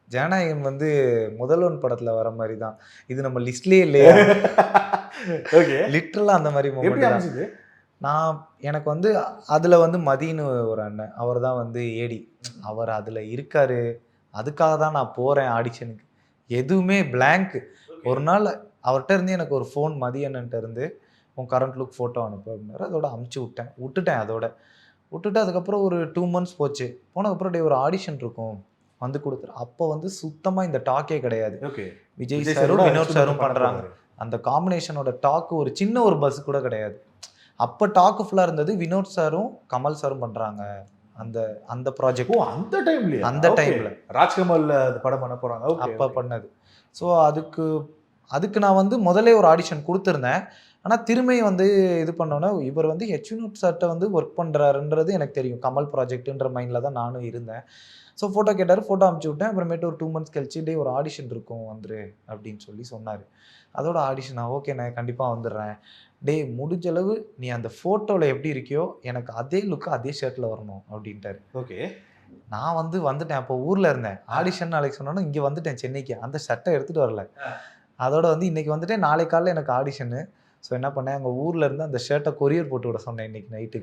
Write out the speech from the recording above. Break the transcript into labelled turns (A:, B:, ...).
A: ஜனநாயகன் வந்து முதல்வன் படத்துல வர மாதிரி தான். இது நம்ம லிஸ்ட்லயே இல்லையா?
B: ஓகே.
A: லிட்டரலா அந்த மாதிரி
B: எப்படி
A: மூமெண்ட் தான்.
B: அமைஞ்சது?
A: நான் எனக்கு வந்து அதுல வந்து மதின்னு ஒரு அண்ணன். அவர் தான் வந்து ஏடி. அவர் அதுல இருக்காரு. அதுக்காக தான் நான் போறேன் ஆடிஷனுக்கு. எதுவுமே பிளாங்க். ஒரு நாள் அவர்ட்ட இருந்து எனக்கு ஒரு ஃபோன் மதி அண்ணன்ட்ட இருந்து, உன் கரண்ட் லுக் ஃபோட்டோ அனுப்பு அப்படின்னாரு. அதோட அனுப்பிச்சு விட்டேன். விட்டுட்டேன் அதோட. விட்டுட்டு அதுக்கப்புறம் ஒரு 2 மந்த்ஸ் போச்சு. போனதுக்கப்புறம் டேய் ஒரு ஆடிஷன் இருக்கும். வந்து குடுத்துரு. அப்போ வந்து சுத்தமா இந்த டாக்கே கிடையாது.
B: ஓகே.
A: விஜய்
B: விஜய்
A: சாரும்,
B: சாரோட
A: வினோத்
B: எக்ஸ்பெரிமெண்ட்
A: சாரும்
B: பண்ண
A: பண்றாங்க.
B: போறாரு.
A: அந்த காம்பினேஷனோட டாக் ஒரு சின்ன ஒரு பஸ் கூட கிடையாது. அப்ப டாக் ஃபுல்லா இருந்தது வினோத் சாரும், கமல் சாரும் பண்றாங்க. அந்த அந்த
B: ஓ,
A: ப்ராஜெக்ட்.
B: அந்த டைம்லயா?
A: அந்த
B: ஓகே.
A: டைம்ல.
B: ராஜ்கமல் அந்த படம் பண்ண போறாங்க. ஓகே.
A: அப்ப பண்ணது. ஸோ அதுக்கு நான் வந்து முதலே ஒரு ஆடிஷன் குடுத்திருந்தேன். ஆனா திரும்பி வந்து இது பண்ணோனே, இவர் வந்து எச் வினோத் சார்ட்ட வந்து ஒர்க் பண்றாருன்றது எனக்கு தெரியும். கமல் ப்ராஜெக்ட்ன்ற மைண்ட்ல தான் நானும் இருந்தேன். ஸோ ஃபோட்டோ கேட்டாரு. ஃபோட்டோ அனுப்பிச்சு விட்டேன். அப்புறமேட்டு ஒரு 2 மந்த்ஸ் கழிச்சு, "டேய் ஒரு ஆடிஷன் இருக்கும் வந்துரு" அப்படின்னு சொல்லி சொன்னாரு. அதோட ஆடிஷனா, "ஓகேண்ணே கண்டிப்பா வந்துடுறேன்." "டேய் முடிஞ்ச அளவு நீ அந்த ஃபோட்டோல எப்படி இருக்கியோ, எனக்கு அதே லுக் அதே ஷர்ட்ல வரணும்" அப்படின்ட்டாரு.
B: ஓகே.
A: நான் வந்து வந்துட்டேன். அப்போ ஊர்ல இருந்தேன். ஆடிஷன் நாளைக்கு சொன்னோனே, இங்க வந்துட்டேன் சென்னைக்கு. அந்த ஷர்ட்ட எடுத்துட்டு வரல. அதோட வந்து இன்னைக்கு வந்துட்டேன். நாளைக்கு காலையில எனக்கு ஆடிஷனு. ஸோ என்ன பண்ணேன், அங்க ஊர்ல இருந்து அந்த ஷர்ட்ட கொரியர் போட்டு விட சொன்னேன் இன்னைக்கு நைட்டுக்கு.